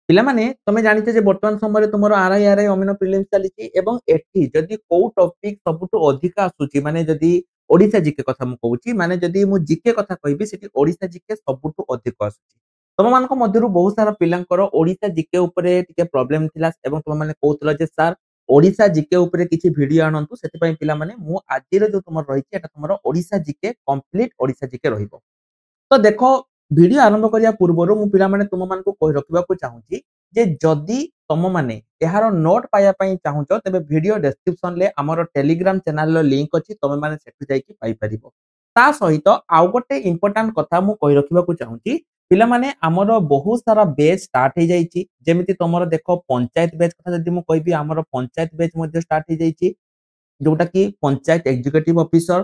पिला माने तमे जानिते जे वर्तमान समय रे तुमरो आरआई अमिनो प्रिलिम्स चलीची एवं एठी जदी को टॉपिक सबुटु अधिक आसुची माने जदी ओडिसा जीके कथा मु कहूची माने जदी मु जीके कथा कहबी सेठी ओडिसा जीके सबुटु अधिक आसुची तम मानको मध्यरु बहुत सारा पिलांकर ओडिसा जीके ऊपरे टिके प्रॉब्लम थिला एवं तुम माने कहउतला जे सर ओडिसा जीके ऊपरे किछि वीडियो आनंतु सेति पई पिला माने मु आजिर जो तुमर रहिची एटा तुमरो Odisha GK complete Odisha GK रहिबो तो देखो वीडियो आरंभ करिया पूर्वरु मु पिला माने तुम मानको कहि रखिबा को चाहूची जे जदी तुम माने एहारो नोट पाया पई चाहूचो तबे वीडियो डिस्क्रिप्शन ले हमर टेलीग्राम चैनल लो लिंक अछि तुम माने सेठु जाई कि पाई परिबो ता सहित आउ गोटे इंपोर्टेंट कथा मु कहि रखिबा को चाहूची पिला माने हमर बहुत सारा बैच स्टार्ट हे जाईची जेमिति तुमरो देखो पंचायत बैच कथा जदी मु कहबी हमर पंचायत बैच मध्ये स्टार्ट हे जाईची जोटा कि पंचायत एग्जीक्यूटिव ऑफिसर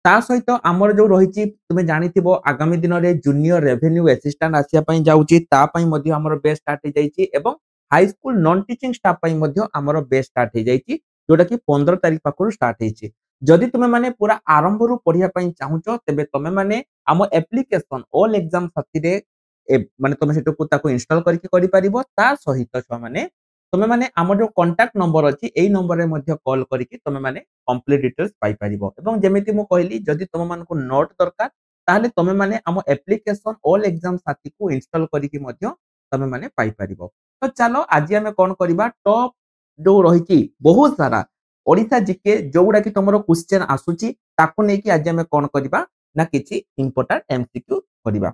ता सहित आमर जो रही तुम जानिथिबो आगामी दिन रे जूनियर रेवेन्यू असिस्टेंट आसिया पई जाउची ता पई मध्ये हमर बेस स्टार्ट हे जाईची एवं high school non teaching staff पई मध्ये हमर बेस स्टार्ट हे जाईची जोटा कि 15 तारिख पाखरु स्टार्ट हेची जदि तुमे माने पूरा आरंभ रु पढिया पई चाहुचो तबे तुमे माने आम एप्लीकेशन ऑल एग्जाम साथी रे माने तुमे सेटो ताको इंस्टॉल करके करि परिबो ता सहित छ माने तुमे माने हमर जो कांटेक्ट नंबर अछि एई नंबर रे मध्ये कॉल करिकि तुमे माने कंप्लीट डिटेल्स पाई परिबो एवं जेमिति मु कहली जदि तुम मानको नोट दरकार ताहले तुमे माने हम एप्लीकेशन ऑल एग्जाम साथी को इंस्टॉल करिकि मध्ये तुमे माने पाई परिबो तो चलो आज हमें कोन करबा टॉप जो रहिची बहुत सारा ओडिसा जीके जोगुडा कि तुमरो क्वेश्चन आसुची ताको नै कि आज हमें कोन करबा ना किछि इंपोर्टेंट एमसीक्यू करबा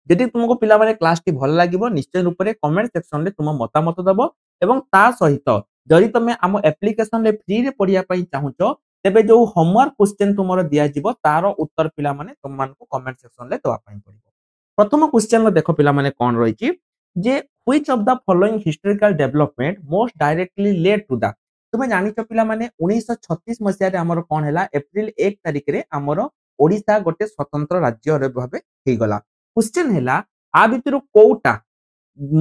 जदि तुमको पिला माने क्लास टी भल लागिवो निश्चय रूप रे कमेंट सेक्शन रे तुम मतामत दबो एवं ता सहित जदि तुमे हम एप्लीकेशन रे फ्री रे पढिया पई चाहुचो तेबे जो होमवर्क क्वेश्चन तुमरो दिया जिवो तार उत्तर पिला माने तुम मानको कमेंट सेक्शन रे दवा पई पड़िबो प्रथम क्वेश्चन रो देखो पिला माने कोन रहिची जे which of the following historical development most directly led to the तुमे जानिचो पिला माने 1936 मसिया रे हमर कोन हैला अप्रैल 1 तारिख रे हमर ओडिसा गोटे स्वतंत्र राज्य रे भाबे हे गला क्वेश्चन हैला आ भितरु कोउटा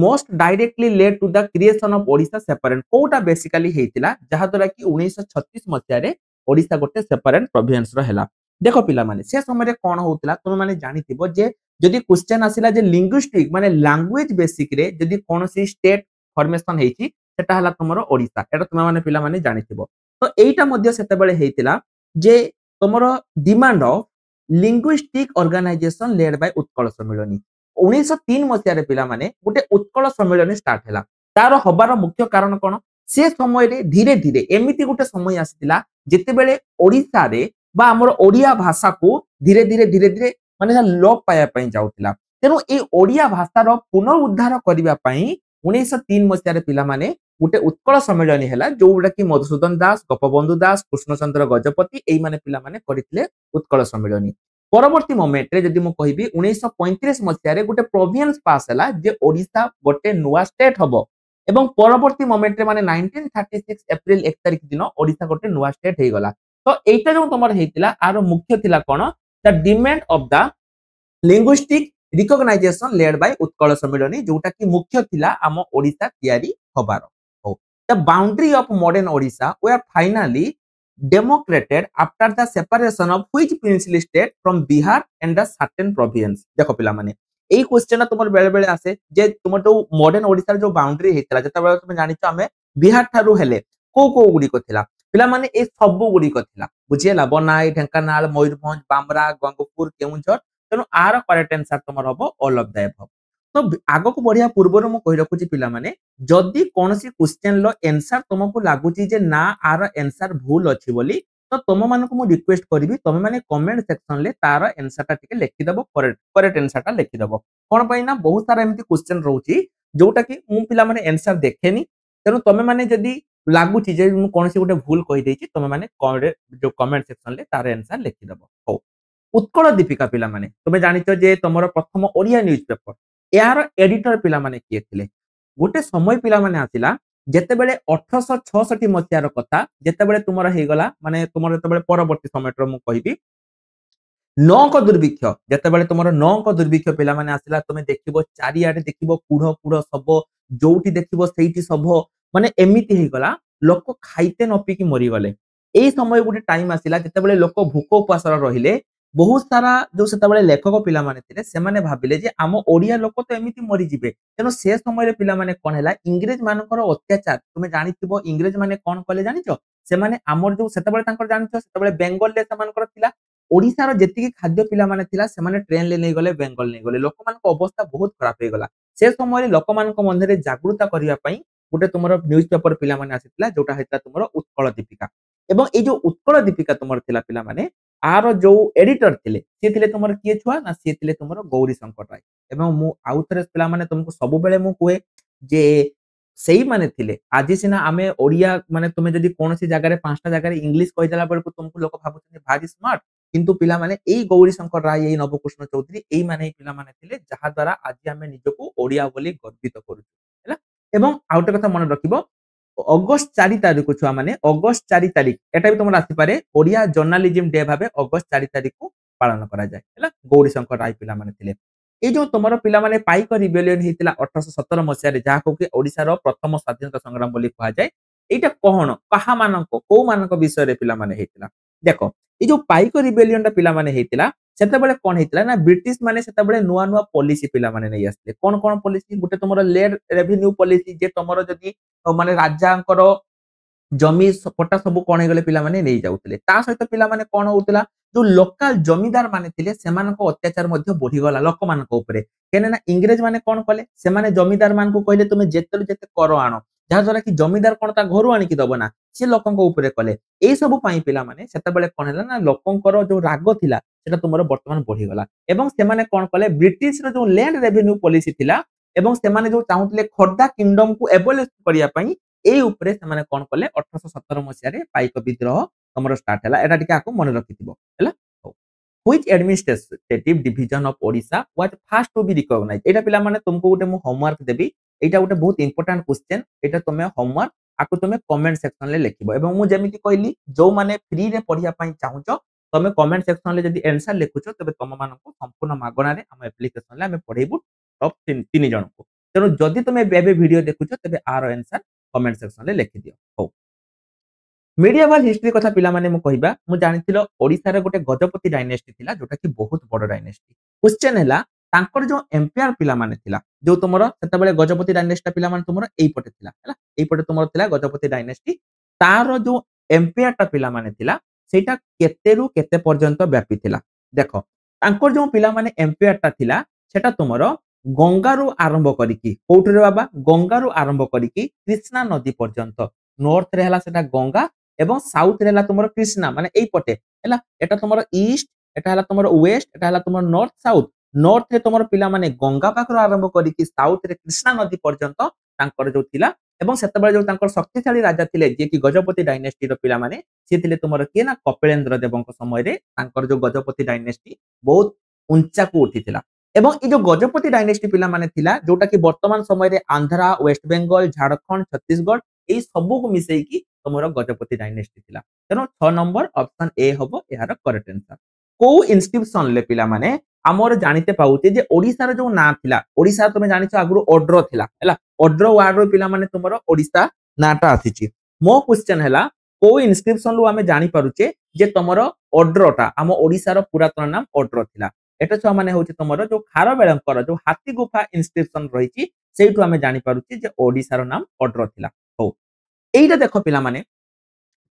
most directly led to the creation of Odisha separate कोउटा बेसिकली हेतिला जहा द्वारा कि 1936 मसिया रे ओडिसा गोटे सेपरेट प्रोविंस रो हैला देखो पिला माने से समय रे कोन होतला तुम माने जानिथिबो जे जदि क्वेश्चन आसिला जे लिंग्विस्टिक माने लैंग्वेज बेसिक रे जदि कोनोसी स्टेट फॉर्मेशन हेची सेटा हला तुमरो ओडिसा एटा तुम माने पिला माने जानिथिबो तो एटा मध्ये सेते बेले हेतिला जे तुमरो demand of linguistic organization led by Utkal Sammilani 1903 मसिया रे पिला माने गोटे उत्कल सम्मेलनी स्टार्ट हैला तार हबार मुख्य कारण कोन से समय रे धीरे धीरे एमिति गोटे समय आसितिला जेते बेले ओडिसा रे बा हमर ओडिया भाषा को धीरे धीरे माने लोप पाया पई जाउतिला तेनु ए ओडिया भाषा रो पुनरुद्धार करिवा पई 1903 मसिया रे पिला माने गोटे उत्कल सम्मेलनी हैला जोउडा कि मधुसूदन दास गोपबंधु दास कृष्णचंद्र गजपति एई माने पिला माने करितले उत्कल सम्मेलनी परवर्ती मोमेंट रे जदि मु कहिबी 1935 मसिया रे गोटे प्रोविंस पास हैला जे ओडिसा गोटे नुवा स्टेट हबो एवं परवर्ती मोमेंट रे माने 1936 अप्रैल 1 तारिख दिन ओडिसा गोटे नुवा स्टेट हे गला तो एटा जो तमर हेतिला आरो मुख्य थिला कोन the demand of the linguistic recognization led by Utkal Sammilani जोटा कि मुख्य थिला आम ओडिसा तयारी हबार हो the boundary of modern Odisha we are finally demarcated after the separation of which princely state from Bihar and the certain province देखो पिला माने एई क्वेश्चन तुमर बेले बेले आसे जे तुमर जो मॉडर्न ओडिसा जो बाउंड्री हेतिला जता बेले तुम जानिचो हमें बिहार थारु हेले को गुडी को थिला पिला माने ए सब गुडी को थिला बुझियला बनाई ढेंकानाल मयूरभंज बामरा गंगपुर केउंझर तेनु आर करेक्ट आंसर तुमर हबो ऑल ऑफ द एबव तो आगो को बढ़िया पूर्वर मु कहि रखुची पिला माने जदी कोनसी क्वेश्चन लो आंसर तुमको लागुची जे ना आर आंसर भूल अछि बोली तो तुम मानको मु रिक्वेस्ट करबी तुम माने कमेंट सेक्शन ले तार आंसर ता टिके लिखि दबो करेक्ट आंसर ता लिखि दबो कोन पई ना बहुत सारा एमती क्वेश्चन रहउची जोटा कि मु पिला माने आंसर देखेनी तेनु तुम माने जदी लागुची जे मु कोनसी गोटे भूल कहि देछि तुम माने जो कमेंट सेक्शन ले तार आंसर लिखि दबो हो उत्कल दीपिका पिला माने तुमे जानिचो जे तमरो प्रथम ओडिया न्यूज पेपर यार एडिटर पिला माने किए थिले गोटे समय पिला माने आसिला जेते बेले 1866 मसिया रो कथा जेते बेले तुमरो हे गला माने तुमरो जेते बेले परवर्ती समय रो मु कहिबी नौक दुर्भिक्ष जेते बेले तुमरो नौक दुर्भिक्ष पिला माने आसिला तुमे देखिबो चारि आडे देखिबो कुढ़ कुढ़ सब जोउठी देखिबो सेठी सब माने एमिति हे गला लोक खाइते न पी की मरि गले एई समय गोटे टाइम आसिला जेते बेले लोक भूख उपास रहिले बहुत सारा जो सेतबेले लेखक पिला माने थिले सेमाने भाबिले जे आम ओडिया लोक तो एमिति मरि जिवे तेनो से समय रे पिला माने कोन हैला इंग्रेज मानकर अत्याचार तुमे जानिथिबो इंग्रेज माने कोन कले जानिचो सेमाने हमर जो सेतबेले तांकर जानिचो सेतबेले बेंगल ले सेमानकर थिला ओडिसा रो जेतिकी खाद्य पिला माने थिला सेमाने ट्रेन ले नै गले बेंगल नै गले लोक मानक अवस्था बहुत खराब हे गला से समय रे लोक मानक मध्य रे जागरूकता करिया पई गुटे तुमरो न्यूज पेपर पिला माने आसितला जोटा हेतला तुमरो उत्कल दीपिका एवं ए जो उत्कल दीपिका तुमर थिला पिला माने आर जो एडिटर थिले से थिले तुमर किए छुआ ना से थिले तुमर गौरी शंकर राय एवं मु आउ थरे पिला माने तुमको सब बेले मु कुए जे सेही माने थिले आज सिना आमे ओडिया माने तुमे जदी कोनोसी जगह रे पांचटा जगह रे इंग्लिश कहि देला बेलको तुमको लोक भाबुछन भारी स्मार्ट किंतु पिला माने एई गौरी शंकर राय एई नवकृष्ण चौधरी एई माने पिला माने थिले जहा द्वारा आज आमे निजको ओडिया बोली गर्वित करू हैला एवं आउटे कथा मन रखिबो अगस्ट 4 तारिख छुआ माने अगस्ट 4 तारिख एटा भी तुमर आसी पारे ओडिया जर्नलिज्म डे भाबे अगस्ट 4 तारिख को पालन करा जाय हैला गौरी शंकर राय पिला माने थिले ए जो तुमर पिला माने पाइक रिबेलियन हेतिला 1817 मसिया रे जाहा को कि ओडिसा रो प्रथम स्वाधीनता संग्राम बोली कहा जाय एटा कोहण कहा मानको को मानको विषय रे पिला माने हेतिला देखो ए जो पाइक रिबेलियन रा पिला माने हेतिला सेतेबेले कोन हेतिला ना ब्रिटिश माने सेतेबेले नुवा नुवा पॉलिसी पिला माने नै आसले कोन पॉलिसी गुटे तुमर लेड रेवेन्यू पॉलिसी जे तुमर जदी माने राजांकर जमी पट्टा सब कौन गले पिला माने नहीं जाउतले ता सहित पिला माने कोन होउतला जो लोकल जमीदार माने थिले सेमानको अत्याचार मध्ये बढ़ी गला लोक मानको ऊपरे केने ना इंग्रेज माने कोन कले सेमाने जमीदार मानको कहले तुमे जेते जेते कर आनो जहा द्वारा कि जमीदार कोन ता घरु आनी कि दबो ना से लोकंको ऊपरे कले एई सब पाई पिला माने सेता बेले कोन हैला ना लोकंकर जो राग थिला सेटा तुमरो वर्तमान बढ़ी गला एवं सेमाने कोन कले ब्रिटिश रो जो लैंड रेवेन्यू पॉलिसी थिला एवं सेमाने जो चाहुतले खोर्धा किंगडम को एबोलिश करिया पई ए उपरे सेमाने कोन कले 1817 मसिया रे पाइक विद्रोह तमरो स्टार्ट हैला एटा टिके आको मन रखिथिबो हैला which administrative division of Odisha was first to be recognised एटा पिला माने तुमको गुटे मु होमवर्क देबी एटा गुटे बहुत इंपोर्टेंट क्वेश्चन एटा तुमे होमवर्क आको तुमे कमेंट सेक्शन ले लिखिबो एवं मु जेमिति कहली जो माने फ्री रे पढिया पई चाहुचो तुमे कमेंट सेक्शन ले जदी आंसर लिखुचो तबे तुम मानको संपूर्ण मागणा रे हम एप्लीकेशन ले हम पढेबु टॉप 3 जन को तेनो जदी तुमे बेबे वीडियो देखुचो तबे आर आंसर कमेंट सेक्शन ले लिखि दियो हो मेडिएवल हिस्ट्री कथा पिला माने मु कहिबा मु जानिथिलो ओडिसा रे गोटे गजपति डायनेस्टी थिला जोटा कि बहुत बड़ डायनेस्टी क्वेश्चन हैला तांकर जो एम्पायर पिला माने थिला जो तुमरो सेता बेले गजपति डायनेस्टी पिला माने तुमरो एई पटे थिला हैला एई पटे तुमरो थिला गजपति डायनेस्टी तारो जो एम्पायर ता पिला माने थिला सेटा केते रु केते पर्यंत व्यापी थिला देखो तांकर जो पिला माने एम्पायर ता थिला सेटा तुमरो गंगारू आरंभ करिकी कोउठरे बाबा गंगारू आरंभ करिकी कृष्णा नदी पर्यंत नॉर्थ रे हला सेटा गंगा एवं साउथ रे हला तुमरो कृष्णा माने एई पटे हला एटा तुमरो ईस्ट एटा हला तुमरो वेस्ट एटा हला तुमरो नॉर्थ साउथ नॉर्थ रे तुमरो पिला माने गंगा पाखरो आरंभ करिकी साउथ रे कृष्णा नदी पर्यंत तांकर जो थिला एवं सेतबेले जो तांकर शक्तिशाली राजा थिले जे कि गजपति डायनेस्टी रो पिला माने से थिले तुमरो के ना कपिलेंद्र देवंक समय रे तांकर जो गजपति डायनेस्टी बहुत ऊंचा को उठिथिला एवं ए जो गजपति डायनेस्टी पिला माने थिला जोटा कि वर्तमान समय रे आंध्रा वेस्ट बेंगल झारखंड छत्तीसगढ़ एई सबो को मिसेई कि तुमरो गजपति डायनेस्टी थिला तेनो 6 नंबर ऑप्शन ए हबो एहार करेक्ट आंसर को इंस्क्रिप्शन ले पिला माने हमर जानिते पाउते जे ओडिसा रो जो ना थिला ओडिसा तुमे जानिछो आगुरो ओड्रो थिला हैला ओड्रो वार्ड रो पिला माने तुमरो ओडिसा नाटा आसीची मो क्वेश्चन हैला को इंस्क्रिप्शन लो हमें जानि पारुचे जे तुमरो ओड्रोटा हम ओडिसा रो पुरातन नाम ओड्रो थिला एटा छुआ माने होची तुमरो जो खारबेळंकर जो हाथी गुफा इंस्क्रिप्शन रहिची सेइटु हमें जानि पारुची जे ओडिसा रो नाम ओड्रो थिला हो एइटा देखो पिला माने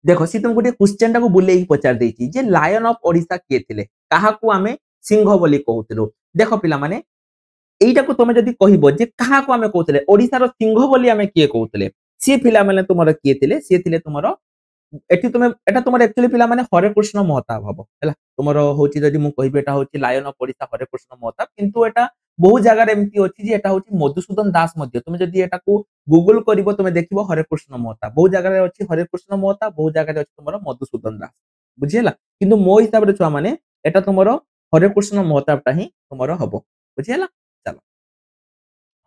देखो सी तुमको गोटे क्वेश्चन टाको बुलेई पचार देछि जे लायन ऑफ ओडिसा के थिले काहा को हमें सिंह बोली कहउतिलो देखो पिला माने एइटा को तुमे जदी कहिबो जे काहा को हमें कहउतिले ओडिसा रो सिंह बोली हमें के कहउतिले सी पिला माने तुमरो के थिले सी थिले तुमरो एठी तुमे एटा तुमरो एक्चुअली पिला माने हरे कृष्ण महताब हबो हैला तुमरो होची जदी मु कहिबे एटा होची लायन ऑफ ओडिसा हरे कृष्ण महताब किंतु एटा बहु जगह रे एमती अछि जे एटा होची मधुसूदन दास मध्ये तुमे जदी एटा को गूगल करिवो तुमे देखिबो हरे कृष्ण महताब बहु जगह रे अछि हरे कृष्ण महताब बहु जगह रे अछि तुमरो मधुसूदन दास बुझियला किंतु मो हिसाब रे छुआ माने एटा तुमरो हरे कृष्ण महताब ता ही तुमरो हबो बुझियला चलो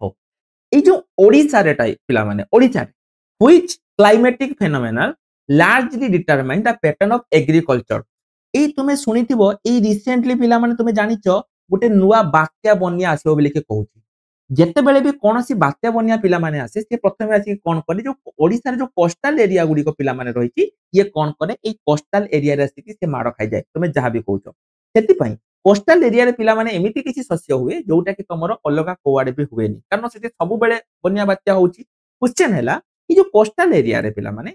हो ए जो ओडिसा रे टाइ पिला माने Odisha which climatic phenomenal largely determine the pattern of agriculture ए तुमे सुनिथिबो ए रिसेंटली पिला माने तुमे जानिचो गोटे नुवा बात्या बन्या आसीबो बोली के कहूची जेते बेले भी कोनोसी बात्या बन्या पिला माने आसे से प्रथमे आसी कोन करे जो ओडिसा रे जो कोस्टल एरिया गुडी को पिला माने रहिची ये कोन करे ए कोस्टल एरिया रे आसी कि से माडो खाइ जाय तुमे जहा भी कहूचो सेति पई कोस्टल एरिया रे पिला माने एमिति किछि शस्य हुए जोटा कि तमरो अलगा कोआडे भी हुएनी कारण सेति सब बेले बन्या बात्या होउची क्वेश्चन हैला कि जो कोस्टल एरिया रे पिला माने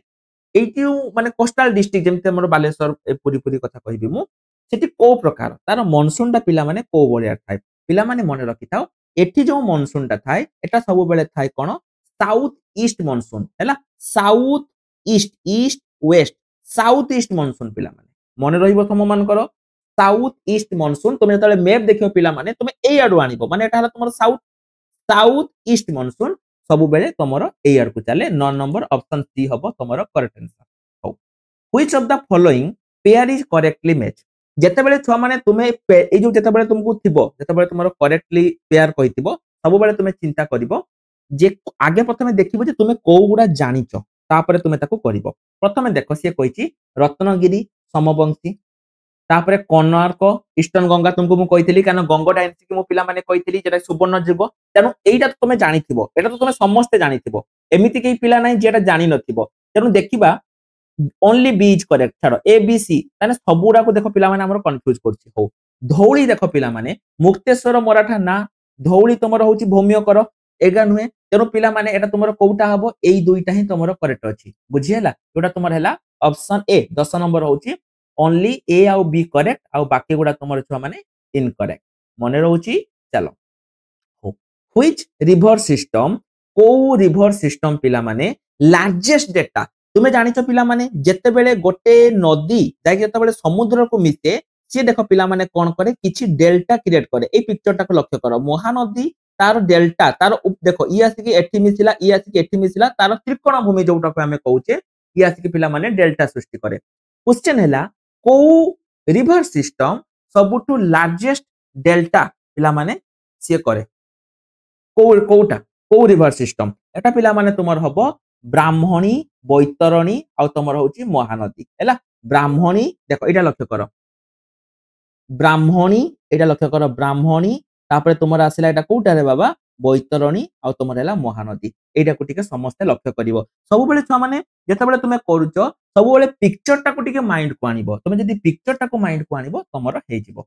एइटी माने कोस्टल डिस्ट्रिक्ट जेमते हमर बालेश्वर पुरी पुरी कथा कहबी मु सेति को प्रकार तार मनसून टा पिला माने को बलिया थाए पिला माने मने रखि थाओ एठी जो मनसून टा थाए एटा सब बेले थाए कोन साउथ ईस्ट मनसून हैला south east east west south east monsoon पिला माने मने रहिबो तम मान करो साउथ ईस्ट मनसून तुम जतले मैप देखियो पिला माने तुम एई आडू आनिबो माने एटा हला तुमर साउथ साउथ ईस्ट मनसून सब बेले तुमरो एई आड को चले 9 नंबर ऑप्शन सी हबो तुमरो करेक्ट आंसर हो which of the following pair is correctly match जेते बेले छुआ माने तुमे ए जो जेते बेले तुमको थिबो जेते बेले तुमरो करेक्टली पेयर कहिथिबो सब बेले तुमे चिंता करिवो जे आगे प्रथमे देखिबो जे तुमे को गुडा जानिचो तापरे तुमे ताको करिवो प्रथमे देखो से कहिची रत्नगिरी समवंशी तापरे कोणार्क ईस्टर्न गंगा तुमको मु कहितली कारण गंगोटा एनसी मु पिला माने कहितली जेटा सुवर्ण जीव तेनु एइटा तो तुमे जानिथिबो एटा तो तुमे समस्त जानिथिबो एमिति केही पिला नै जेटा जानि नथिबो तेनु देखिबा ओनली बी इज करेक्ट छाड़ो ए बी सी ताने सबुडा को देखो पिला माने हमर कंफ्यूज करछि हो धौली देखो पिला माने मुक्तेश्वर मराठा ना धौली तमरो होछि भूमियकर एगा नुहे तेनु पिला माने एटा तुमरो कोउटा हबो एई दुईटा ही तुमरो करेक्ट अछि बुझियला जोटा तुमर हैला ऑप्शन ए 10 नंबर होछि ओनली ए आउ बी करेक्ट आउ बाकी गुडा तुमर छुआ माने इनकरेक्ट मने रहउछि चलो हो व्हिच रिवर सिस्टम को रिवर सिस्टम पिला माने लार्जेस्ट डेटा तुमे जानिଛ पिला माने जेते बेले गोटे नदी जाय जेते बेले समुद्र को मिसे से देखो पिला माने कोन करे किछि डेल्टा क्रिएट करे ए पिक्चर टाको लक्ष्य करो महानदी तार डेल्टा तार देखो ई आसी कि एठी मिसिला ई आसी कि एठी मिसिला तार त्रिकोण भूमि जोटा को हमें कहउचे ई आसी कि पिला माने डेल्टा सृष्टि करे क्वेश्चन हैला को रिवर सिस्टम सबुटु लार्जेस्ट डेल्टा पिला माने से करे कोउटा को रिवर सिस्टम एटा पिला माने तुमर हबो ब्राह्मणी बैतरणी आ तुमर होची महानदी हैला ब्राह्मणी देखो एटा लक्ष्य करो ब्राह्मणी एटा लक्ष्य करो ब्राह्मणी तापरे तुमर आसिला एटा कोउटा रे बाबा बैतरणी आ तुमर हैला महानदी एटा को टिके समस्त लक्ष्य करिवो सब बेले छुआ माने जेते बेले तुमे करूचो सब बेले पिक्चर टा को टिके माइंड को आनिबो तुमे जदी पिक्चर टा को माइंड को आनिबो तमरो हे जिवो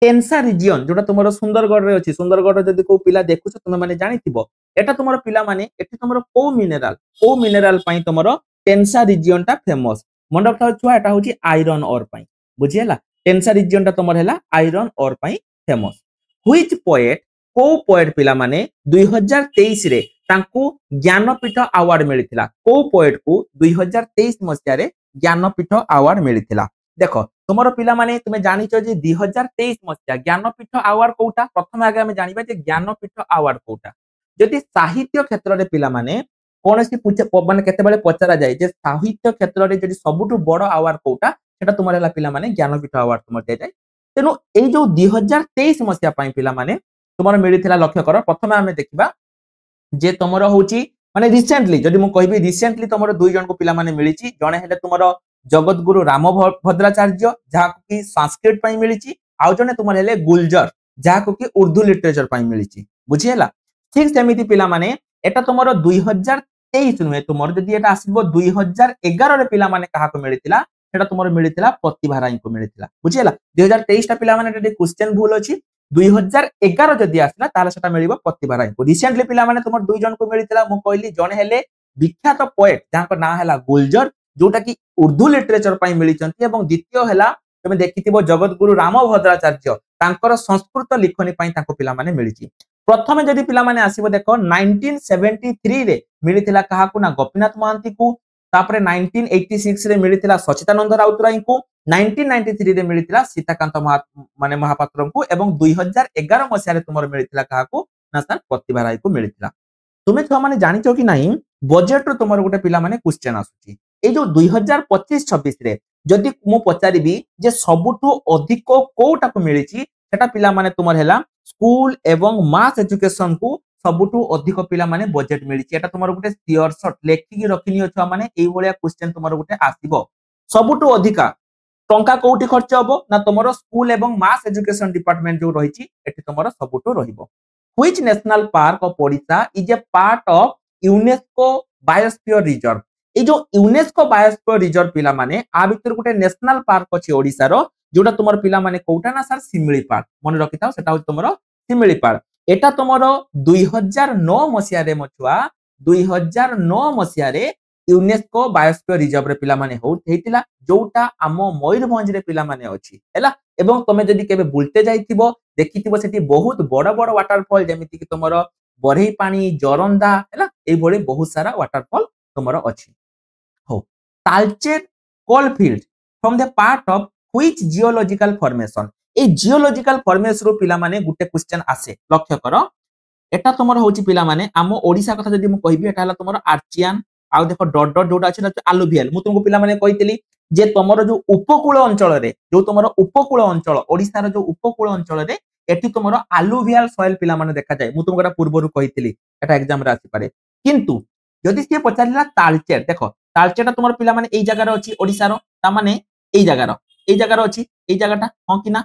टेंसा रीजन जोटा तुमरो सुंदरगढ़ रे अछि सुंदरगढ़ रे जदी को पिला देखुछ तुमे माने जानिथिबो एटा तुमरो पिला माने एठी तुमरो को मिनरल पई तुमरो टेंसा रीजन टा फेमस मन रखा छुआ एटा होची आयरन ओर पई बुझियला टेंसा रीजन टा तुमर हैला आयरन ओर पई फेमस व्हिच पोएट पिला माने 2023 रे तांकू ज्ञानपीठ अवार्ड मिलिथिला को पोएट को 2023 मसिया रे ज्ञानपीठ अवार्ड मिलिथिला देखो तुमरो पिला माने तुमे जानिचो जे 2023 मसिया ज्ञानपीठ अवार्ड कोउटा प्रथम आगे हम जानिबा जे ज्ञानपीठ अवार्ड कोउटा जदि साहित्य क्षेत्र रे पिला माने कोनसी पूछे माने केते बेले पचरा जाय जे साहित्य क्षेत्र रे जदि सबुटु बड़ अवार्ड कोउटा सेटा तुमर हैला पिला माने ज्ञानपीठ अवार्ड तुमर दे जाय तेनु एई जो 2023 मसिया पई पिला माने तुमर मिलिथिला लक्ष्य करो प्रथम हमें देखिबा जे तुमरो होची माने रिसेंटली जदि मु कहबी रिसेंटली तुमरो दुई जन को पिला माने मिलिची जने हेले तुमरो जगत गुरु राम भद्राचार्य जहा कि संस्कृत पई मिलिची आउ जने तुमर हेले गुलजर जहा कि उर्दू लिटरेचर पई मिलिची बुझियला ठीक सेमिति पिला माने एटा तुमरो 2023 नुहे तुमर जदि एटा आसीबो 2011 रे पिला माने काहा को मिलितिला सेटा तुमरो मिलितिला प्रतिभा राय को मिलितिला बुझियला 2023 ता पिला माने एटा क्वेश्चन भूल अछि 2011 जदि आसला ताले सेटा मिलिबो प्रतिभा राय को रिसेंटली पिला माने तुमर दुई जन को मिलितिला मु कहली जने हेले विख्यात पोएट जहा को नाम हैला गुलजर जोटा कि उर्दू लिटरेचर पई मिलिचंती एवं द्वितीय हैला तुमे देखिथिबो जगत गुरु राम भद्राचार्य तांकर संस्कृत लिखनी पई ताको पिला माने मिलिची प्रथमे जदि पिला माने आसीबो देखो 1973 रे मिलिथिला काहा को ना गोपीनाथ महांती को तापरे 1986 रे मिलिथिला सचिदानंद राउतराय को 1993 रे मिलिथिला सीताकांत माने महापात्र को एवं 2011 मसिया रे तुमर मिलिथिला काहा को ना सर प्रतिभा राय को मिलिथिला तुमे छुआ माने जानिचो कि नाही बजेट रो तुमर गोटे पिला माने क्वेश्चन आसुची ए जो 2025-26 रे जदि मु पचारिबी जे सबुठु अधिक कोटा को मिलिची सेटा पिला माने तुमर हैला स्कूल एवं मास एजुकेशन को सबुठु अधिक पिला माने बजेट मिलिची एटा तुमर गोटे सियर शॉट लेखिकी रखिनियो छुआ माने एई भलिया क्वेश्चन तुमर गोटे आसीबो सबुठु अधिका टंका कोउठी खर्च हबो ना तुमर स्कूल एवं मास एजुकेशन डिपार्टमेंट जो रहिची एठी तुमर सबुठु रहिबो which national park of Odisha is a part of UNESCO biosphere reserve ए जो यूनेस्को बायोस्फीयर रिजर्व पिला माने आ भितर गोटे नेशनल पार्क अछि ओडिसा रो जोटा तुमर पिला माने कोउटा ना सर सिमिलीपाल मन रखि थाओ सेटा होची तुमर सिमिलीपाल एटा तुमर 2009 मसिया रे मछुआ 2009 मसिया रे यूनेस्को बायोस्फीयर रिजर्व रे पिला माने हेतिला जोटा आमो मयूरभंज रे पिला माने अछि हैला एवं तमे जदी केबे बुलते जाइथिबो देखिथिबो सेठी बहुत बड़ बड़ वाटरफॉल जेमिति कि तुमर बरही पानी जरंदा हैला ए भले बहुत सारा वाटरफॉल तुमर अछि हो Talcher coalfield from the part of which geological formation ए जियोलॉजिकल फॉर्मेशन रो पिला माने गुटे क्वेश्चन आसे लक्ष्य करो एटा तुमर होची पिला माने आमो ओडिसा कथा जदी मु कहबी एटा हला तुमर आर्चियन आउ देखो डॉट डॉट जोटा अछि आलुवियल मु तुमको पिला माने कहितली जे तुमर जो उपकूल अंचल रे जो तुमर उपकूल अंचल ओडिसा रो जो उपकूल अंचल रे एठी तुमर आलुवियल सॉइल पिला माने देखा जाय मु तुमको पूर्वरु कहितली एटा एग्जाम रे आसी पारे किंतु जदी से पचारिला तालचेर देखो तालचेर तुमर पिला माने एई जगह रे अछि ओडिसा रो ता माने एई जगह रो अछि एई जगहटा हां कि ना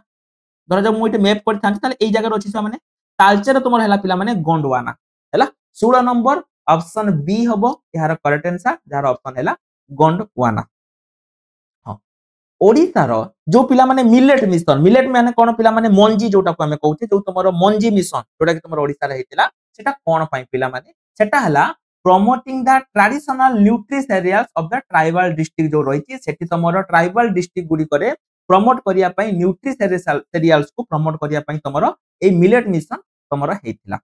धर जो मु इटे मैप कर थांती ताले एई जगह रो अछि माने तालचेर तुमर हैला पिला माने गोंडवाना हैला 16 नंबर ऑप्शन बी हबो यार करेक्ट आंसर जार ऑप्शन हैला गोंडवाना हां ओडिसा रो जो पिला माने मिलेट माने कोन पिला माने मंजी जोटा को हमें कहउते जो तुमरो मंजी मिशन जोटा कि तुमरो ओडिसा रे हेतिला सेटा कोन पई पिला माने सेटा हला promoting the traditional nutritious areas of the tribal district जो रही सेठी तुमरो ट्राइबल डिस्ट्रिक्ट गुडी करे प्रमोट करिया पई न्यूट्रिशियस सीरियल्स को प्रमोट करिया पई तुमरो ए मिलेट मिशन तुमरो हेतिला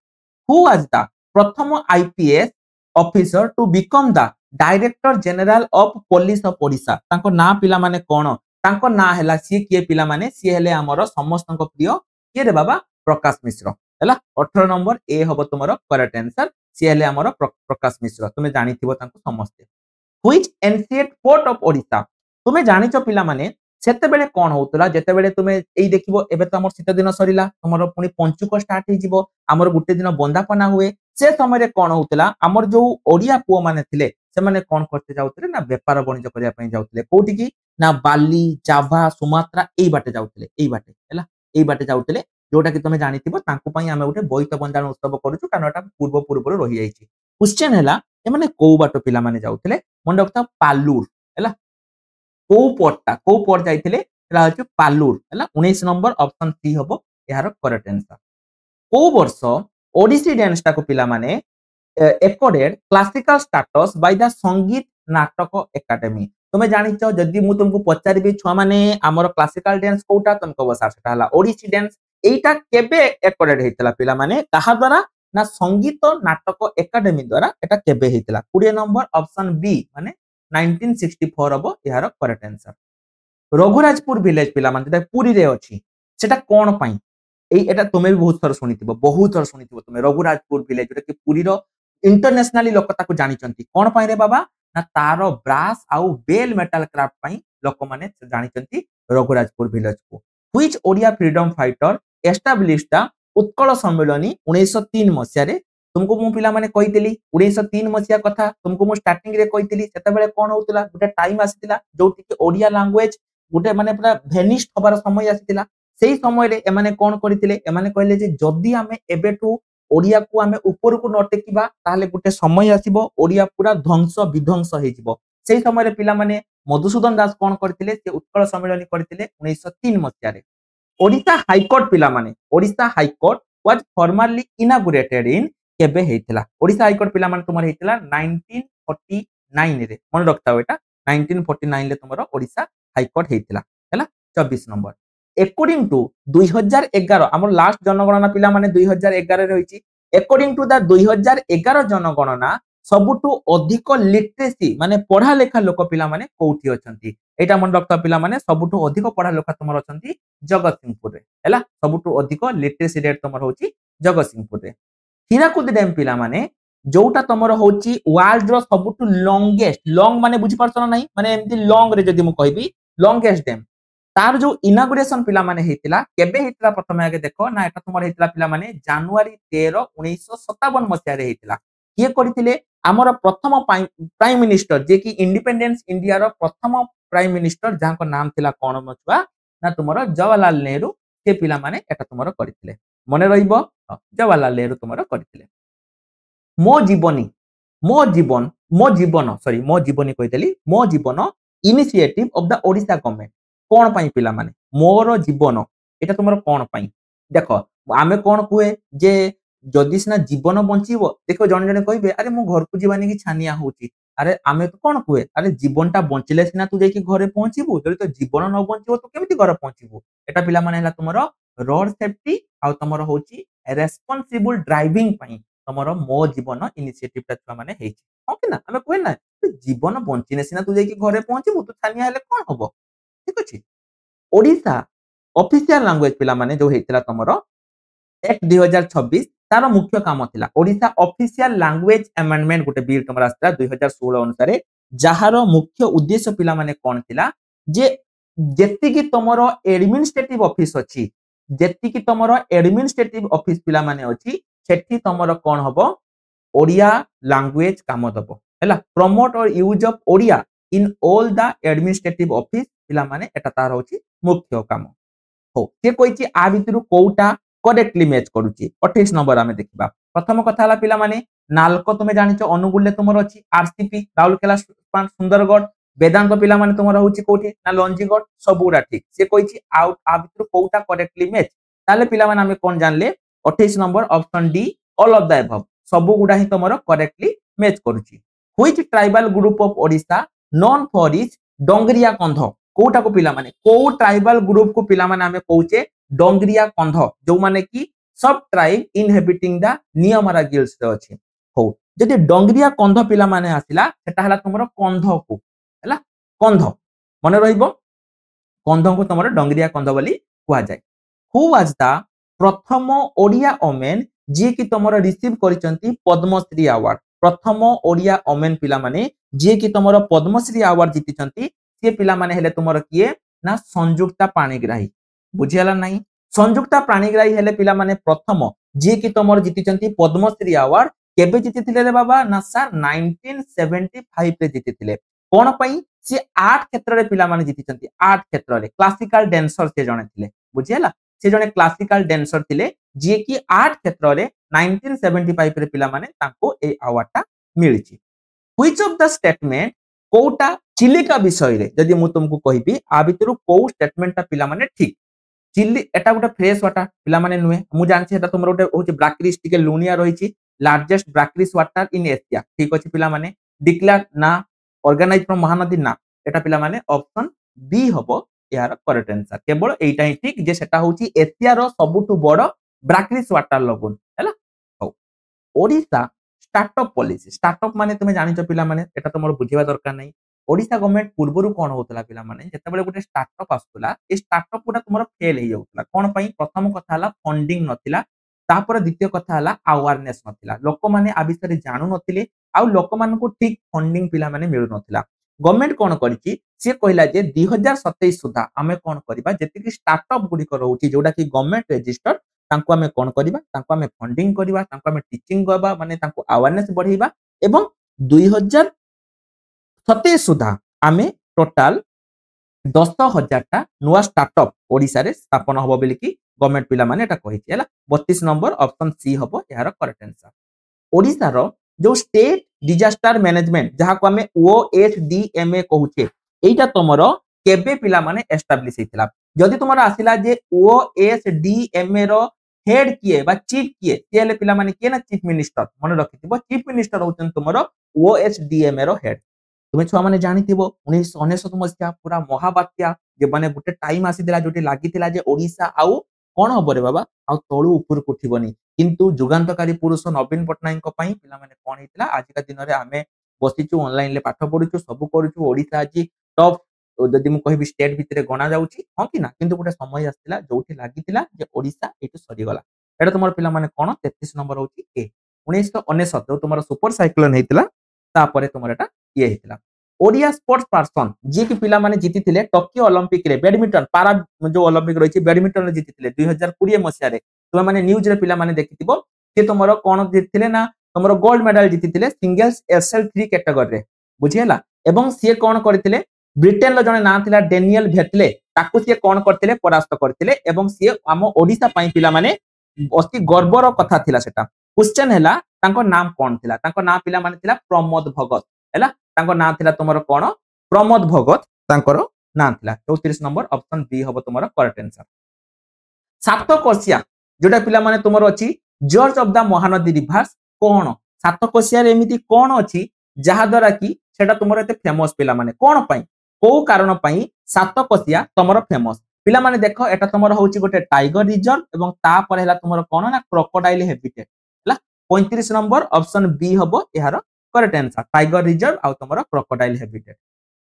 हु वाज द प्रथम IPS officer to become the director general of police of Odisha तांको ना पिला माने कोन तांको ना हैला सी के पिला माने सी हेले हमरो समस्त को प्रिय के रे बाबा प्रकाश मिश्र हैला 18 नंबर ए हबो तुमरो करेक्ट आंसर सी हेले हमरो प्रकाश मिश्र तुमे जानिथिबो तांको समस्त व्हिच एनसीएट पोर्ट ऑफ ओडिसा तुमे जानिचो पिला माने सेते बेले कोन होतला जेते बेले तुमे एई देखिबो एबे त हमर शीत दिन सरिला हमर पुनी पंचुक स्टार्ट हे जिवो हमर गुटे दिन बंदापना हुए से समय रे कोन होतला हमर जो ओडिया पुओ माने थिले से माने कोन करते जाउतले ना व्यापार वाणिज्य करिया पई जाउतले कोठी की ना बाली जावा सुमात्रा एई बाटे जाउतले एई बाटे हैला एई बाटे जाउतले जोटा कि तुमे जानिथिबो तांको पई आमे उठे बोईत बंदाण उत्सव करूछु कारण एटा पूर्व रही जाईछि क्वेश्चन हैला ए माने को बाटो पिला माने जाउतले मन रखता पालूर हैला को पोर्ट जाइथिले हैला होछ पालूर हैला 19 नंबर ऑप्शन सी हबो यार करेक्ट आंसर को वर्ष ओडिसी डांस टा को पिला माने एकॉर्डेड क्लासिकल स्टेटस बाय द संगीत नाटक एकेडमी तुमे जानिचो जदी मु तुमको पचारिबे छुआ माने हमर क्लासिकल डांस कोटा तुमको बसा सेटा हला ओडिसी डांस एटा केबे एकॉर्डेड हेतला पिला माने कहा द्वारा ना संगीत नाटक एकेडमी द्वारा एटा केबे हेतला 20 नंबर ऑप्शन बी माने 1964 हबो यार करेक्ट आंसर रघुराजपुर विलेज पिला माने पुरी रे अछि सेटा कोन पई एटा तुमे भी बहुत थर सुनिथिबो तुमे रघुराजपुर विलेज जोटा कि पुरी रो इंटरनेशनली लोक ताको जानि चंती कोन पई रे बाबा ना तारो ब्रास आउ बेल मेटल क्राफ्ट पई लोक माने जानि चंती रघुराजपुर विलेज को which Odia freedom fighter established the Utkal Sammilani 1903 मसिया रे तुमको मु पिला माने कहितली 1903 मसिया कथा तुमको मु स्टार्टिंग रे कहितली सेता बेले कोन होतला गुटे टाइम आसीतिला जोटी कि ओडिया लैंग्वेज गुटे माने पूरा भेनिस्ट होबार समय आसीतिला सेही समय रे एमाने कोन करितिले एमाने कहले जे जदी हमें एबेटू ओडिया को हमें ऊपर को नटेकिबा ताले गुटे समय आसीबो ओडिया पूरा ध्वंस विध्वंस हे जिवो सेही समय रे पिला माने मधुसूदन दास कोन करथिले से उत्कल सम्मेलनी करथिले 1903 मसिया रे ओडिसा हाईकोर्ट पिला माने Odisha high court was formally inaugurated in केबे हेतिला ओडिसा हाईकोर्ट पिला माने तुमर हेतिला 1949 रे मन रखताओ एटा 1949 ले तुमर ओडिसा हाईकोर्ट हेतिला हैला 24 नंबर अकॉर्डिंग टू 2011 हमर लास्ट जनगणना पिला माने 2011 रे होईची अकॉर्डिंग टू द 2011 जनगणना सबुटु अधिक लिटरेसी माने पढ़ा लेखा लोक पिला माने कोठी अछंती एटा मन रखता पिला माने सबुटु अधिक पढ़ा लेखा तुमर अछंती जगतसिंहपुर रे हैला सबुटु अधिक लिटरेसी रेट तुमर होची जगतसिंहपुर रे हीराकुद डैम पिला माने जोटा तुमर होची वर्ल्ड रो सबुटु लॉन्गेस्ट लॉन्ग माने बुझी परछन नाही माने एमती लॉन्ग रे जदी मु कहबी लॉन्गेस्ट डैम तार जो इनागुरेशन पिला माने हेतिला केबे हेतिला प्रथमे आगे देखो ना एटा तुमर हेतिला पिला माने जनवरी 13 1957 मसिया रे हेतिला के करथिले हमर प्रथम प्राइम मिनिस्टर जे कि इंडिपेंडेंस इंडिया रो प्रथम प्राइम मिनिस्टर जहां को नाम थिला कोन मछुआ ना तुमर जवाहरलाल नेहरू के पिला माने एटा तुमर करथिले मने रहिबो जवाहरलाल नेहरू तुमर करथिले मो जीवन कहितली Mo Jeevan initiative of the Odisha government कोन पई पिला माने मोर जीवन एटा तुमरो कोन पई देखो आमे कोन कुए जे जदि सिना जीवन बंचिबो देखो जण जण कहबे अरे मो घर को जीवानी की छानिया होची अरे आमे तो कोन कुए अरे जीवनटा बंचिले सिना तू जाई घरे पहुंचीबू जदि तो जीवन न बंचिबो तो केमिति घर पहुंचीबू एटा पिला माने हला तुमरो रोड सेफ्टी आ तुमरो होची रेस्पोंसिबल ड्राइविंग पई तुमरो मो जीवन इनिशिएटिव ता छुआ माने हेची हो कि ना आमे कोइ ना जीवन बंचिने सिना तू जाई घरे पहुंचीबू तो छानिया हेले कोन हबो ठीक अछि ओडिसा ऑफिशियल लैंग्वेज पिला माने जो हेतिला तुमरो एक्ट 2026 तार मुख्य काम थिला ओडिसा ऑफिशियल लैंग्वेज अमेंडमेंट गोटे बिल तुमरा आस्ता 2016 अनुसार जहार मुख्य उद्देश्य पिला माने कोन थिला जे जेति की तुमरो एडमिनिस्ट्रेटिव ऑफिस अछि जेति की तुमरो एडमिनिस्ट्रेटिव ऑफिस पिला माने अछि सेठी तुमरो कोन हबो ओडिया लैंग्वेज काम दबो हैला प्रमोट और use of Odia in all the administrative office पिला माने एटा तार होछि मुख्य काम हो से कहिछि आ भितरु कोउटा करेक्टली मैच करूछि 28 नंबर आमे देखिबा प्रथम कथा हला पिला माने नालको तुमे जानिचो अनुगुल तुमर अछि आरसीपी राउरकेला सुंदरगढ़ वेदांत पिला माने तुमर होछि कोठी ना लंजीगढ़ सबुरा ठीक से कहिछि आ भितरु कोउटा करेक्टली मैच ताले पिला माने आमे कोन जानले 28 number option D all of the above सबु गुडा ही तुमर करेक्टली मैच करूछि which tribal group of Odisha known for is Dongria Kondh कोटा को पिला माने को ट्राइबल ग्रुप को पिला माने हमें कहूचे डोंगरिया कंध जो माने की सब ट्राइब इनहेबिटिंग द नियमरा गिल्ड्स रे अछि हो जदि डोंगरिया कंध पिला माने आसिला सेटा हला तुमरो कंध को हला कंध मने रहिबो कंध को तुमरो डोंगरिया कंध बोली कुआ जाय हु वाज द प्रथम ओडिया ओमेन जे की तुमरो रिसीव करिसंती पद्मश्री अवार्ड प्रथम ओडिया ओमेन पिला माने जे की तुमरो पद्मश्री अवार्ड जीतिसंती से पिला माने हेले तुमरो किए ना संयुक्ता पाणिग्राही बुझियाला नहीं संयुक्ता पाणिग्राही हेले पिला माने प्रथम जे की तुमरो जीतिसंती पद्मश्री अवार्ड केबे जीतिथिले रे बाबा ना सर 1975 रे जीतिथिले कोन पई से आर्ट क्षेत्र रे पिला माने जीतिसंती आर्ट क्षेत्र रे क्लासिकल डांसर से जणे थिले बुझियाला से जणे क्लासिकल डांसर थिले जे की आर्ट क्षेत्र रे 1975 रे पिला माने ताको ए अवार्डटा मिलिछि व्हिच ऑफ द स्टेटमेंट कोटा चिलिका विषय रे यदि मु तुमको कहिबी आ भितरु को स्टेटमेंटटा पिला माने ठीक चिल्ली एटा गोटे फ्रेश वाटर पिला माने नुहे मु जानछि एटा तुमरो गोटे होछि ब्रैक्रिस टिके लुनिया रहिछि largest brackish water in Asia ठीक अछि पिला माने डिक्लेयर ना ऑर्गेनाइज फ्रॉम महानदी ना एटा पिला माने ऑप्शन बी हबो यार करेक्ट आंसर केवल एटा ही ठीक जे सेटा होछि एशिया रो सबुठु बड़ ब्रैक्रिस वाटर लगुन हैला हो ओडिसा स्टार्टअप पॉलिसी स्टार्टअप माने तुमे जानिଛ पिला माने एटा तमरो बुझिबा दरकार नै ओडिसा गवर्नमेंट पूर्वरु कोन होतला पिला माने जेतेबेले गुटे स्टार्टअप आस्तुला ए स्टार्टअप गुटा तुमरो फेल हे जाउतला कोन पई प्रथम कथा हला फंडिंग नथिला तापर द्वितीय कथा हला अवेयरनेस नथिला लोक माने आ विषय जानु नथिले आ लोक मान को ठीक फंडिंग पिला माने मिलु नथिला गवर्नमेंट कोन करिछि से कहिला जे 2027 सुधा आमे कोन करबा जेति कि स्टार्टअप गुडी को रहउछि जोडा कि गवर्नमेंट रजिस्टर्ड तांको आमे कोन करबा तांको आमे फंडिंग करबा तांको आमे टीचिंग करबा माने तांको अवेयरनेस बढ़ेबा एवं 2027 सुधा आमे टोटल 10,000 टा नुआ स्टार्टअप ओडिसा रे स्थापन होबो बेली कि गवर्नमेंट पिला माने एटा कहिछि हैला 32 नंबर ऑप्शन सी होबो यार करेक्ट आंसर ओडिसा रो जो स्टेट डिजास्टर मैनेजमेंट जहा को हमें ओएचडीएमए कहूचे एटा तमरो केबे पिला माने एस्टैब्लिश हेतिला जदि तुमरा आसिला जे ओएचडीएमए रो हेड किए बा चीफ किए केले पिला माने के ना चीफ मिनिस्टर मन रखिथिबो चीफ मिनिस्टर होचन तुमरो ओएचडीएमए रो हेड तुमे छुआ माने जानिथिबो 1999 मसिया पूरा महाबात्या जे माने गुटे टाइम आसी दिला जोटी लागिथिला जे ओडिसा आउ कोन हबो रे बाबा आउ तळु ऊपर उठिबोनी किंतु जुगांतकारी पुरुष नवीन पटनायक को पई पिला माने कोन हितला आज का दिन रे आमे बसिचु ऑनलाइन ले पाठ पढुचु सब करूचु ओडिसा आज टॉप जदि मु कहिबी स्टेट भितरे गणा जाउची हां कि ना किंतु गुटे समय आस्तिला जोठी लागिथिला जे ओडिसा एटु सरी गला एटा तुमर पिला माने कोन 33 नंबर होची ए 1999 जो तुमर सुपर साइक्लोन हेतिला तापरे तुमर एटा ये हेतिला ओडिया स्पोर्ट्स पर्सन जे कि पिला माने जीतिथिले टोक्यो ओलंपिक रे बैडमिंटन पारा जो ओलंपिक रहिछि बैडमिंटन रे जीतिथिले 2020 मसिया रे तुम माने न्यूज रे पिला माने देखिथिबो से तुमरो कोन जीतिथिले ना तुमरो गोल्ड मेडल जीतिथिले सिंगल्स एसएल3 कैटेगरी रे बुझियला एवं से कोन करथिले ब्रिटेन लो जने ना थिला डेनियल भेटले ताकू से कोन करथिले परास्त करथिले एवं से हम ओडिसा पई पिला माने अति गर्वर कथा थिला सेटा क्वेश्चन हैला तांको नाम कोन थिला तांको नाम पिला माने थिला प्रमोद भगत हैला तांको नाम थिला तुमरो कोन प्रमोद भगत तांकर ना थिला 34 नंबर ऑप्शन बी हबो तुमरो करेक्ट आंसर। सातकोशिया जोटा पिला माने तुमरो अछि gorge of the Mahanadi rivers कोन सातकोशिया रे एमिति कोन अछि जहा द्वारा कि सेटा तुमरो एते फेमस पिला माने कोन पई को कारण पई सातकोशिया तुमरो फेमस पिला माने देखो एटा तुमरो होची गोटे टाइगर रिजर्व एवं ता पर हैला तुमरो कोन ना क्रोकोडाइल हैबिटेट हैला 35 नंबर ऑप्शन बी हबो एहार करेक्ट आंसर टाइगर रिजर्व आ तुमरो क्रोकोडाइल हैबिटेट।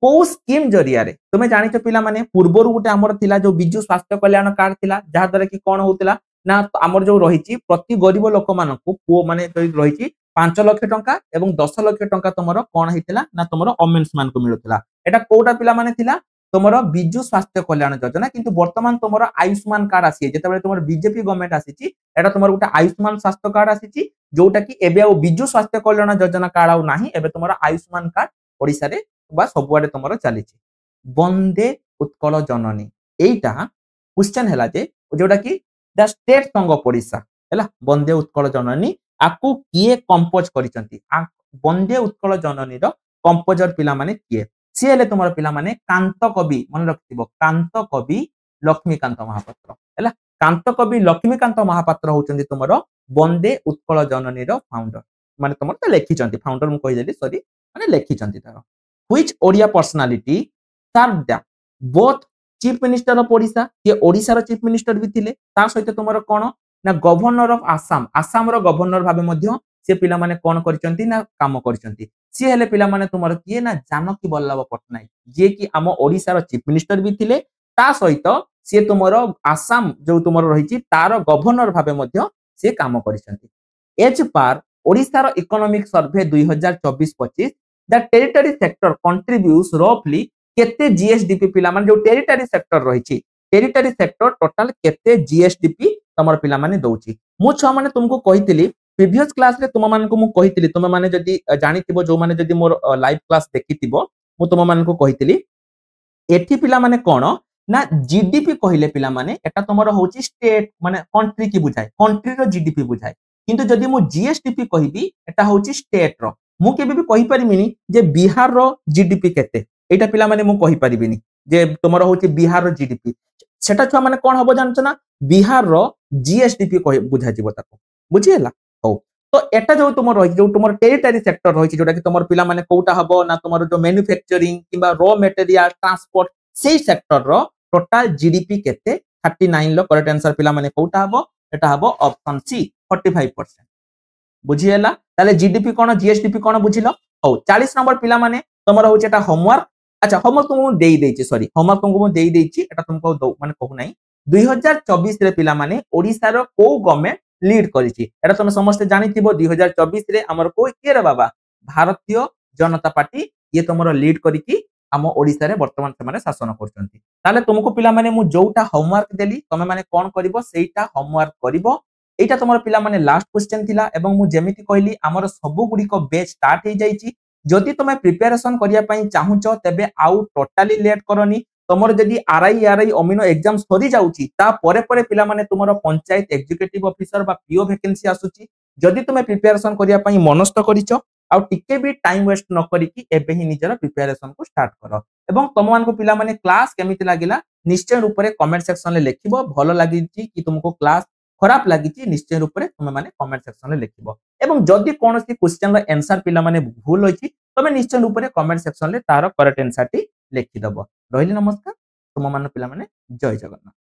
को स्कीम जरिया रे तुमे जानिଛ पिला माने पूर्वरु गुटे हमर थिला जो बिजु स्वास्थ्य कल्याण कार्ड थिला जहा द्वारा कि कोन होतिला ना हमर जो रहिछि प्रति गरीब लोक मानकु पो माने रहिछि 5 लाख टंका एवं 10 लाख टंका तुमरो कोन हेतिला ना तुमरो ओमेन्स मान को मिलुतिला एटा कोटा पिला माने थिला तुमरो बिजु स्वास्थ्य कल्याण योजना किंतु वर्तमान तुमरो आयुष्मान कार्ड आसी जेतेबेले तुमरो बीजेपी गवर्नमेंट आसीछि एटा तुमरो गुटे आयुष्मान स्वास्थ्य कार्ड आसीछि जोटा कि एबे आ बिजु स्वास्थ्य कल्याण योजना कार्ड आ नाही एबे तुमरो आयुष्मान कार्ड ओडिसा रे बा सबुआडे तुमरो चलीछि। वंदे उत्कल जननी एटा क्वेश्चन हैला जे जोटा कि the state song of Odisha हैला वंदे उत्कल जननी आकु किए कंपोज करिसंती वंदे उत्कल जननी रो कंपोजर पिला माने किए सी हेले तुमरो पिला माने कांत कवि मन रखिबो कांत कवि लक्ष्मीकांत महापात्र हैला कांत कवि लक्ष्मीकांत महापात्र होचंदी तुमरो वंदे उत्कल जननी रो फाउंडर माने तुमरो त लेखिचंती फाउंडर मु कहि देली सॉरी माने लेखिचंती तारो which Odia personality served both chief minister of Odisha ये ओडिसा रो चीफ मिनिस्टर भी थिले ता सहित तुमरो कोन ना गवर्नर ऑफ आसाम आसाम रो गवर्नर भाबे मध्य से पिला माने कोन करचंती ना काम करचंती सी हेले पिला माने तुमरो किए ना जानकी वल्लभ पटनायक जे कि आम ओडिसा रो चीफ मिनिस्टर भी थिले ता सहित से तुमरो आसाम जो तुमरो रहिछि तार गवर्नर भाबे मध्य से काम करचंती एज पार ओडिसा रो economic survey 2024-25 the tertiary sector contributes रफली केते जीएसडीपी पिला माने जो टेरिटरी सेक्टर रहिछि टेरिटरी सेक्टर टोटल केते जीएसडीपी तमर पिला माने दउछि मु छ माने तुमको कहितली प्रीवियस क्लास रे तुम माने को मु कहितली तुम माने जदी जानिथिबो जो माने जदी मोर लाइव क्लास देखिथिबो मु तुम माने को कहितली एठी पिला माने कोन ना जीडीपी कहिले पिला माने एटा तमरो होछि स्टेट माने कंट्री की बुझाय कंट्री रो जीडीपी बुझाय किंतु जदी मु जीएसडीपी कहिबी एटा होछि स्टेट रो मु केबे भी कहि परिमिनी जे बिहार रो जीडीपी केते एटा पिला माने मु कहि परिबिनी जे तमरो होछि बिहार रो जीडीपी सेटा छुआ माने कोन हबो जानछ ना बिहार रो जीएसडीपी कहि बुझा जिवो ताको बुझिएला हो तो एटा जो तुम रहि जो तुम टेरिटरी सेक्टर रहि जोटा कि तुम पिला माने कोटा हबो ना तुम जो मैन्युफैक्चरिंग किबा रॉ मटेरियल ट्रांसपोर्ट सेही सेक्टर रो टोटल जीडीपी केते 39 लो करेक्ट आंसर पिला माने कोटा हबो एटा हबो ऑप्शन सी 45%। बुझिएला ताले जीडीपी कोन जीएसडीपी कोन बुझिलो हो 40 नंबर पिला माने तमरो होचे एटा होमवर्क अच्छा होमवर्क तुमको देई देछि सॉरी होमवर्क तुमको देई देछि एटा तुमको दो माने कहू नै 2024 रे पिला माने ओडिसा रो को गवर्नमेंट लीड करिछि एटा तुम समस्त जानिथिबो 2024 रे हमर को के रे बाबा भारतीय जनता पार्टी ये तुमरो लीड करिकि हम ओडिसा रे वर्तमान से माने शासन करचंती ताले तुमको पिला माने मु जोटा होमवर्क देली तमे माने कोन करिवो सेटा होमवर्क करिवो एटा तुमर पिला माने लास्ट क्वेश्चन थिला एवं मु जेमिति कहली हमर सबु गुडी को बैच स्टार्ट हे जाईची जदि तुमे प्रिपरेशन करिया पई चाहुचो तबे आउ टोटली लेट करनी तुमर जदि आरआई अमिनो एग्जाम सरी जाउची ता परे परे पिला माने तुमर पंचायत एग्जीक्यूटिव ऑफिसर बा पीओ वैकेंसी आसुची जदि तुमे प्रिपरेशन करिया पई मनस्थ करिचो आउ टिके भी टाइम वेस्ट न करी कि एबे ही निजर प्रिपरेशन को स्टार्ट करो एवं तुम मान को पिला माने क्लास केमिति लागिला निश्चय रूप रे कमेंट सेक्शन ले लिखिबो भलो लागि कि तुमको क्लास खराब लागि निश्चय रूप रे तुम माने कमेंट सेक्शन ले लिखिबो एवं जदि कोनोसी क्वेश्चन रो आंसर पिला माने भूल होइछि तमे निश्चय रूप रे कमेंट सेक्शन ले तार करेक्ट आंसर टी लिखि दबो रहिली नमस्कार तुम मान पिला माने जय जगन्नाथ।